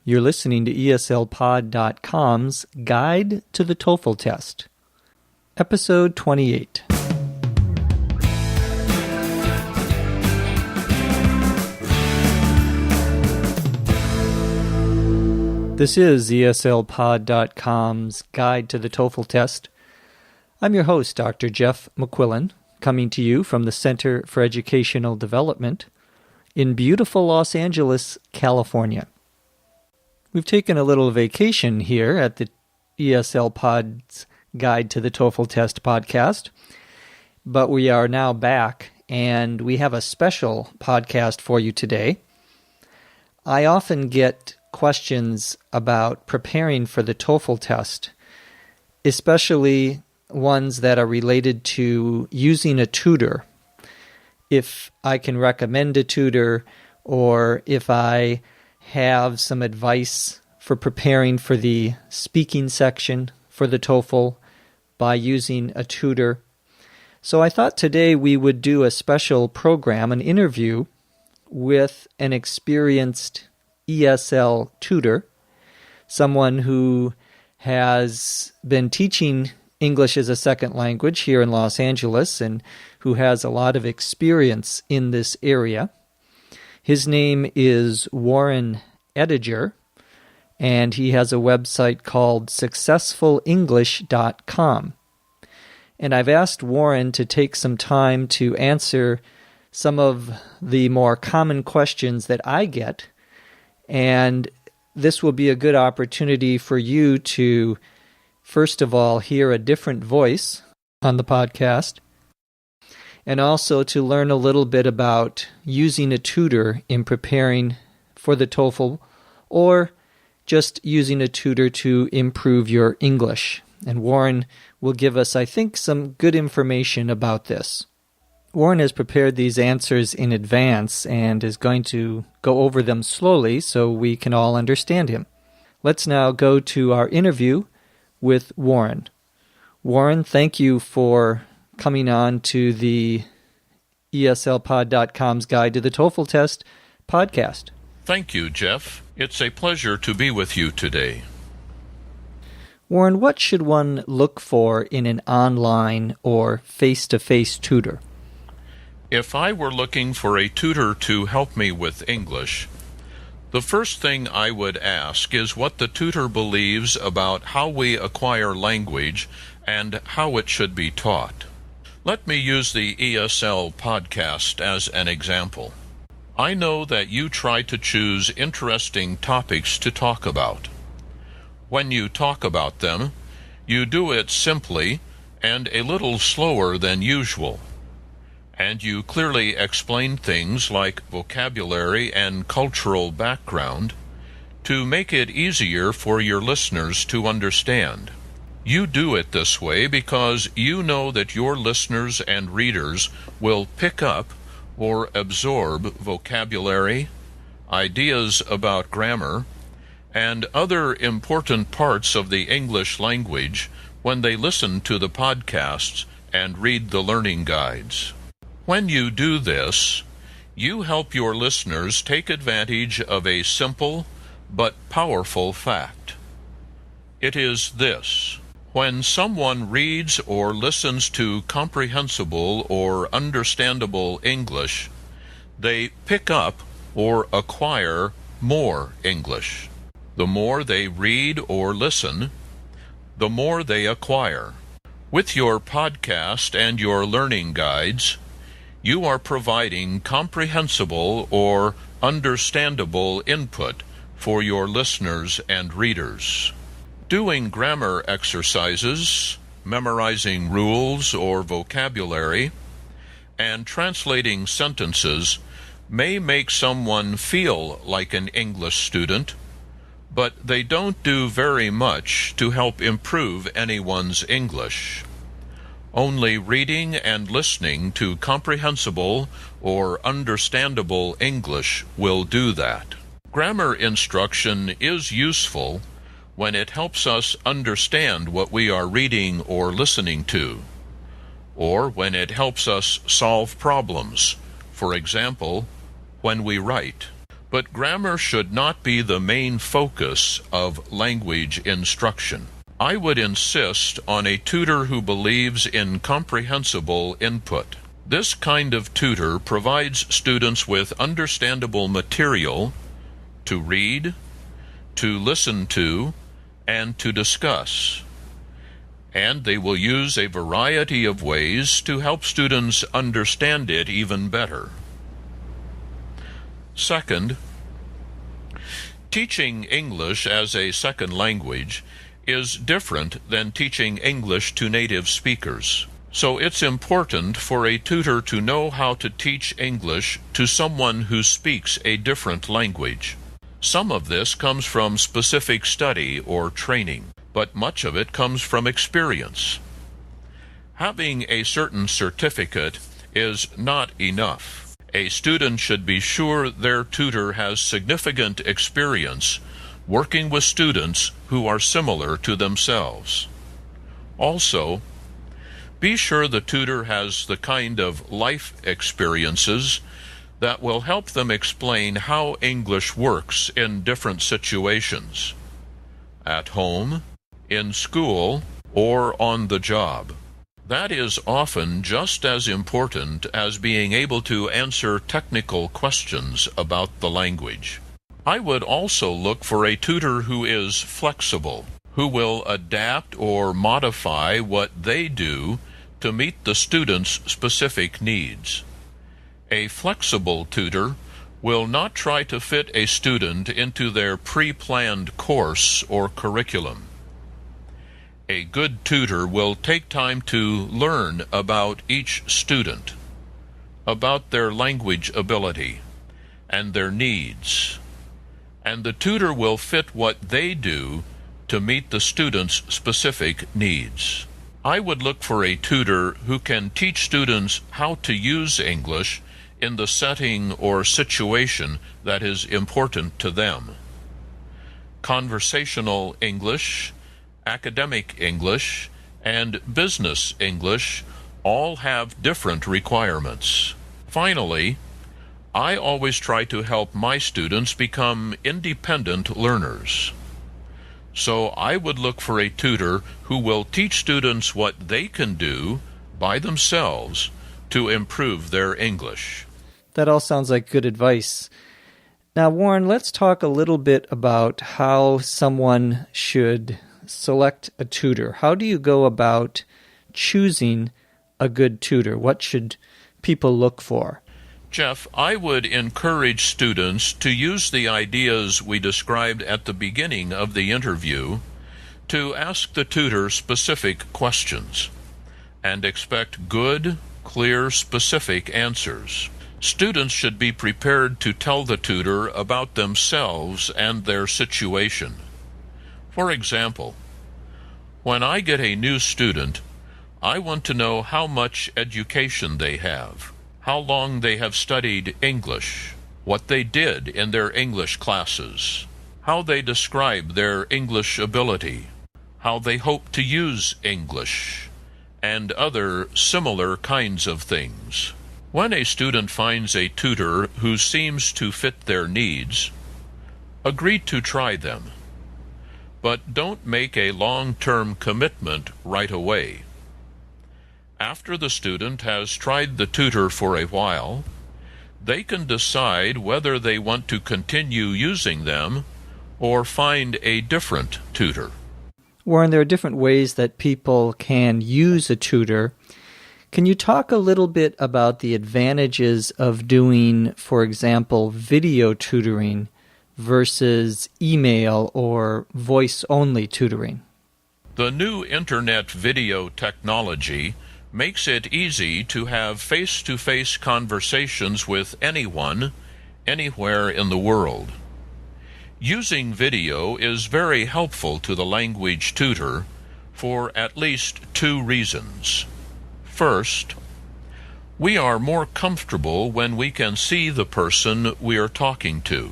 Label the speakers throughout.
Speaker 1: You're listening to TOEFLPod.com's Guide to the TOEFL Test, Episode 28. This is TOEFLPod.com's Guide to the TOEFL Test. I'm your host, Dr. Jeff McQuillan, coming to you from the Center for Educational Development in beautiful Los Angeles, California. We've taken a little vacation here at the TOEFLPod's Guide to the TOEFL Test podcast, but we are now back, and we have a special podcast for you today. I often get questions about preparing for the TOEFL test, especially ones that are related to using a tutor. If I can recommend a tutor, or if I have some advice for preparing for the speaking section for the TOEFL by using a tutor. So I thought today we would do a special program, an interview with an experienced ESL tutor, someone who has been teaching English as a second language here in Los Angeles and who has a lot of experience in this area. His name is Warren Ediger, and he has a website called successfulenglish.com. And I've asked Warren to take some time to answer some of the more common questions that I get, and this will be a good opportunity for you to, first of all, hear a different voice on the podcast, and also to learn a little bit about using a tutor in preparing for the TOEFL, or just using a tutor to improve your English. And Warren will give us, I think, some good information about this. Warren has prepared these answers in advance and is going to go over them slowly so we can all understand him. Let's now go to our interview with Warren. Warren, thank you for coming on to the TOEFLPod.com's Guide to the TOEFL Test podcast.
Speaker 2: Thank you, Jeff. It's a pleasure to be with you today.
Speaker 1: Warren, what should one look for in an online or face-to-face tutor?
Speaker 2: If I were looking for a tutor to help me with English, the first thing I would ask is what the tutor believes about how we acquire language and how it should be taught. Let me use the ESL podcast as an example. I know that you try to choose interesting topics to talk about. When you talk about them, you do it simply and a little slower than usual. And you clearly explain things like vocabulary and cultural background to make it easier for your listeners to understand. You do it this way because you know that your listeners and readers will pick up or absorb vocabulary, ideas about grammar, and other important parts of the English language when they listen to the podcasts and read the learning guides. When you do this, you help your listeners take advantage of a simple but powerful fact. It is this: when someone reads or listens to comprehensible or understandable English, they pick up or acquire more English. The more they read or listen, the more they acquire. With your podcast and your learning guides, you are providing comprehensible or understandable input for your listeners and readers. Doing grammar exercises, memorizing rules or vocabulary, and translating sentences may make someone feel like an English student, but they don't do very much to help improve anyone's English. Only reading and listening to comprehensible or understandable English will do that. Grammar instruction is useful when it helps us understand what we are reading or listening to, or when it helps us solve problems, for example, when we write. But grammar should not be the main focus of language instruction. I would insist on a tutor who believes in comprehensible input. This kind of tutor provides students with understandable material to read, to listen to, and to discuss. And they will use a variety of ways to help students understand it even better. Second, teaching English as a second language is different than teaching English to native speakers. So it's important for a tutor to know how to teach English to someone who speaks a different language. Some of this comes from specific study or training, but much of it comes from experience. Having a certain certificate is not enough. A student should be sure their tutor has significant experience working with students who are similar to themselves. Also, be sure the tutor has the kind of life experiences that will help them explain how English works in different situations, at home, in school, or on the job. That is often just as important as being able to answer technical questions about the language. I would also look for a tutor who is flexible, who will adapt or modify what they do to meet the student's specific needs. A flexible tutor will not try to fit a student into their pre-planned course or curriculum. A good tutor will take time to learn about each student, about their language ability and their needs, and the tutor will fit what they do to meet the student's specific needs. I would look for a tutor who can teach students how to use English in the setting or situation that is important to them. Conversational English, academic English, and business English all have different requirements. Finally, I always try to help my students become independent learners. So I would look for a tutor who will teach students what they can do by themselves to improve their English.
Speaker 1: That all sounds like good advice. Now, Warren, let's talk a little bit about how someone should select a tutor. How do you go about choosing a good tutor? What should people look for?
Speaker 2: Jeff, I would encourage students to use the ideas we described at the beginning of the interview to ask the tutor specific questions and expect good, clear, specific answers. Students should be prepared to tell the tutor about themselves and their situation. For example, when I get a new student, I want to know how much education they have, how long they have studied English, what they did in their English classes, how they describe their English ability, how they hope to use English, and other similar kinds of things. When a student finds a tutor who seems to fit their needs, agree to try them, but don't make a long-term commitment right away. After the student has tried the tutor for a while, they can decide whether they want to continue using them or find a different tutor.
Speaker 1: Warren, there are different ways that people can use a tutor. Can you talk a little bit about the advantages of doing, for example, video tutoring versus email or voice-only tutoring?
Speaker 2: The new internet video technology makes it easy to have face-to-face conversations with anyone, anywhere in the world. Using video is very helpful to the language tutor for at least two reasons. First, we are more comfortable when we can see the person we are talking to,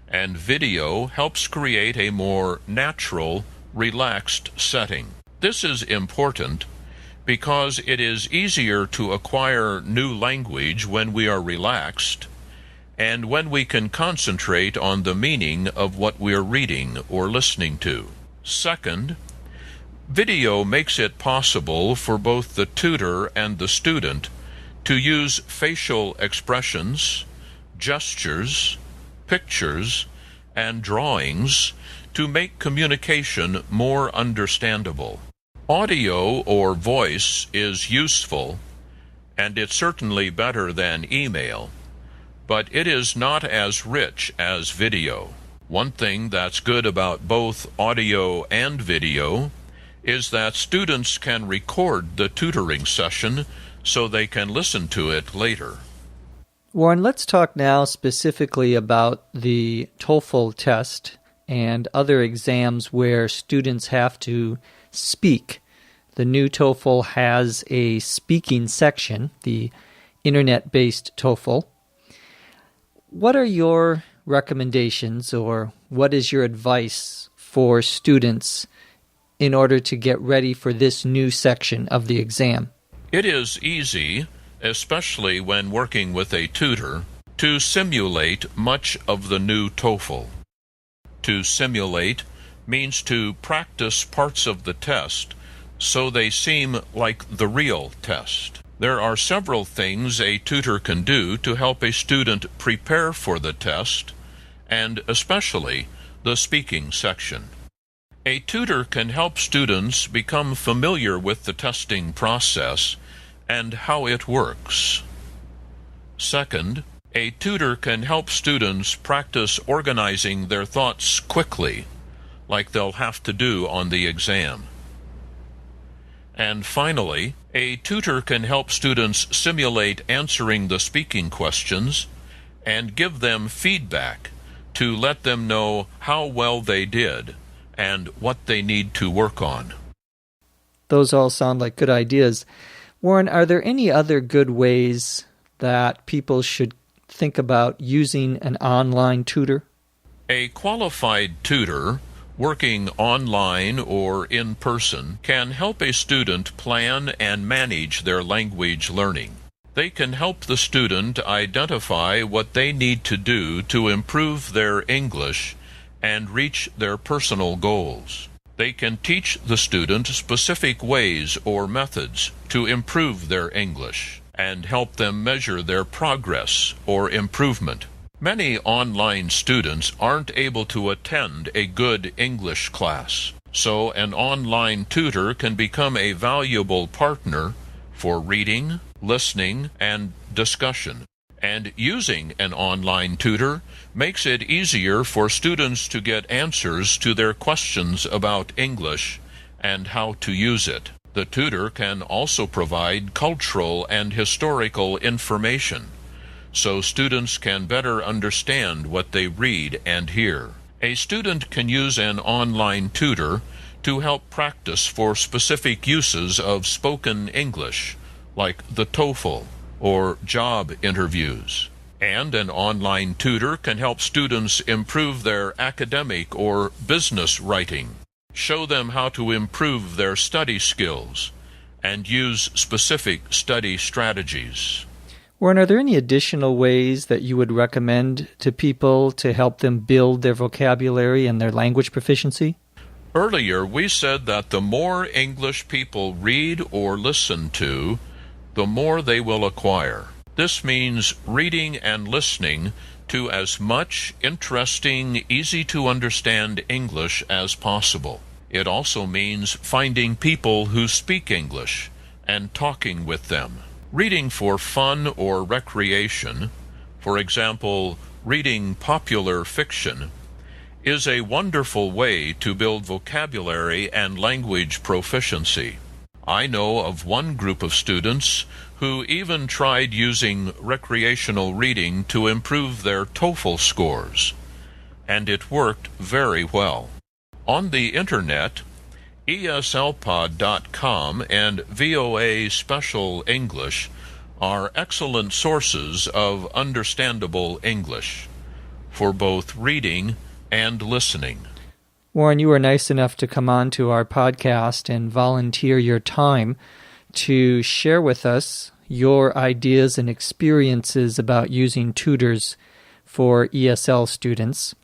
Speaker 2: and video helps create a more natural, relaxed setting. This is important because it is easier to acquire new language when we are relaxed, and when we can concentrate on the meaning of what we're reading or listening to. Second, video makes it possible for both the tutor and the student to use facial expressions, gestures, pictures, and drawings to make communication more understandable. Audio or voice is useful, and it's certainly better than email, but it is not as rich as video. One thing that's good about both audio and video is that students can record the tutoring session so they can listen to it later.
Speaker 1: Warren, let's talk now specifically about the TOEFL test and other exams where students have to speak. The new TOEFL has a speaking section, the internet-based TOEFL. What are your recommendations, or what is your advice for students in order to get ready for this new section of the exam?
Speaker 2: It is easy, especially when working with a tutor, to simulate much of the new TOEFL. To simulate means to practice parts of the test so they seem like the real test. There are several things a tutor can do to help a student prepare for the test, and especially the speaking section. A tutor can help students become familiar with the testing process and how it works. Second, a tutor can help students practice organizing their thoughts quickly, like they'll have to do on the exam. And finally, a tutor can help students simulate answering the speaking questions and give them feedback to let them know how well they did and what they need to work on.
Speaker 1: Those all sound like good ideas. Warren, are there any other good ways that people should think about using an online tutor?
Speaker 2: A qualified tutor working online or in person can help a student plan and manage their language learning. They can help the student identify what they need to do to improve their English and reach their personal goals. They can teach the student specific ways or methods to improve their English and help them measure their progress or improvement. Many online students aren't able to attend a good English class, so an online tutor can become a valuable partner for reading, listening, and discussion. And using an online tutor makes it easier for students to get answers to their questions about English and how to use it. The tutor can also provide cultural and historical information, so students can better understand what they read and hear. A student can use an online tutor to help practice for specific uses of spoken English, like the TOEFL or job interviews. And an online tutor can help students improve their academic or business writing, show them how to improve their study skills, and use specific study strategies.
Speaker 1: Warren, are there any additional ways that you would recommend to people to help them build their vocabulary and their language proficiency?
Speaker 2: Earlier, we said that the more English people read or listen to, the more they will acquire. This means reading and listening to as much interesting, easy-to-understand English as possible. It also means finding people who speak English and talking with them. Reading for fun or recreation, for example, reading popular fiction, is a wonderful way to build vocabulary and language proficiency. I know of one group of students who even tried using recreational reading to improve their TOEFL scores, and it worked very well. On the Internet, TOEFLPod28 and VOA Special English are excellent sources of understandable English for both reading and listening.
Speaker 1: Warren, you were nice enough to come on to our podcast and volunteer your time to share with us your ideas and experiences about using tutors for ESL students.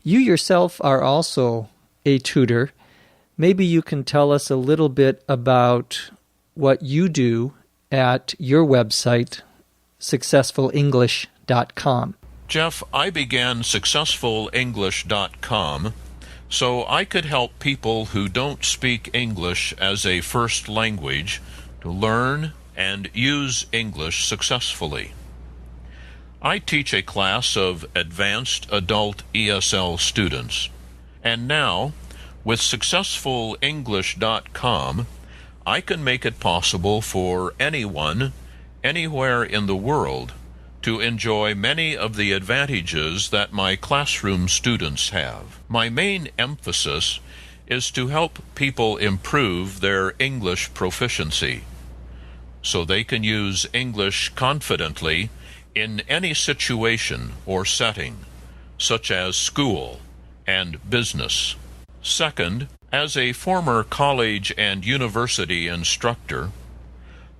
Speaker 1: You yourself are also a tutor. Maybe you can tell us a little bit about what you do at your website, successfulenglish.com.
Speaker 2: Jeff, I began successfulenglish.com so I could help people who don't speak English as a first language to learn and use English successfully. I teach a class of advanced adult ESL students, and now, with successfulenglish.com, I can make it possible for anyone, anywhere in the world, to enjoy many of the advantages that my classroom students have. My main emphasis is to help people improve their English proficiency so they can use English confidently in any situation or setting, such as school and business. Second, as a former college and university instructor,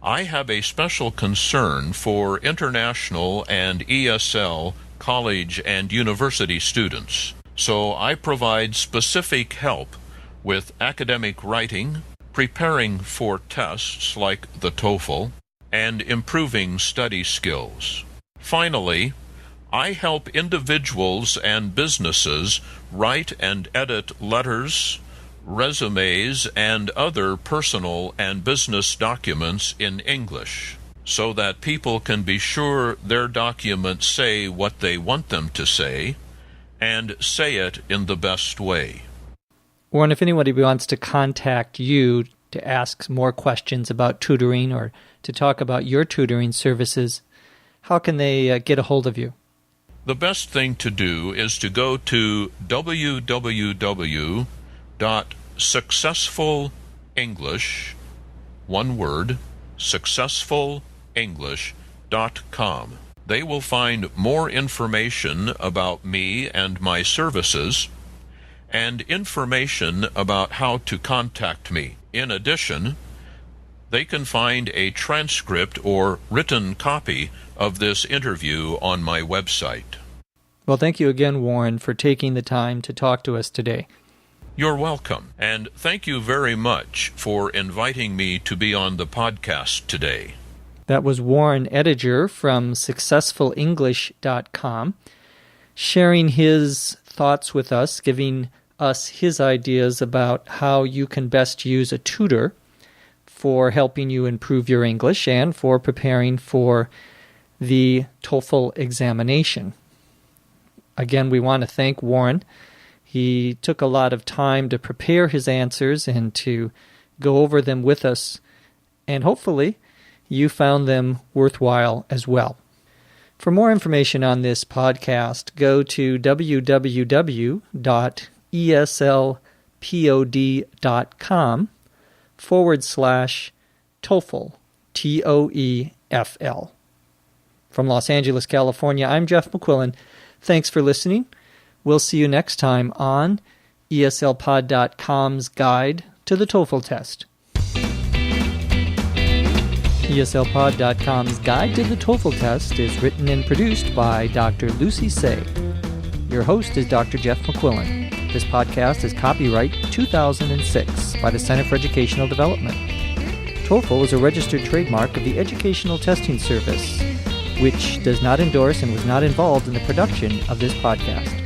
Speaker 2: I have a special concern for international and ESL college and university students, so I provide specific help with academic writing, preparing for tests like the TOEFL, and improving study skills. Finally, I help individuals and businesses write and edit letters, resumes, and other personal and business documents in English, so that people can be sure their documents say what they want them to say, and say it in the best way.
Speaker 1: Warren, if anybody wants to contact you to ask more questions about tutoring or to talk about your tutoring services, how can they get a hold of you?
Speaker 2: The best thing to do is to go to www.successfulenglish, one word, successfulenglish.com. They will find more information about me and my services, and information about how to contact me. In addition, they can find a transcript or written copy of this interview on my website.
Speaker 1: Well, thank you again, Warren, for taking the time to talk to us today.
Speaker 2: You're welcome, and thank you very much for inviting me to be on the podcast today.
Speaker 1: That was Warren Ediger from successfulenglish.com, sharing his thoughts with us, giving us his ideas about how you can best use a tutor for helping you improve your English and for preparing for the TOEFL examination. Again, we want to thank Warren. He took a lot of time to prepare his answers and to go over them with us, and hopefully you found them worthwhile as well. For more information on this podcast, go to www.eslpod.com/TOEFL, TOEFL. From Los Angeles, California, I'm Jeff McQuillan. Thanks for listening. We'll see you next time on ESLPod.com's Guide to the TOEFL Test. ESLPod.com's Guide to the TOEFL Test is written and produced by Dr. Lucy Say. Your host is Dr. Jeff McQuillan. This podcast is copyright 2006 by the Center for Educational Development. TOEFL is a registered trademark of the Educational Testing Service, which does not endorse and was not involved in the production of this podcast.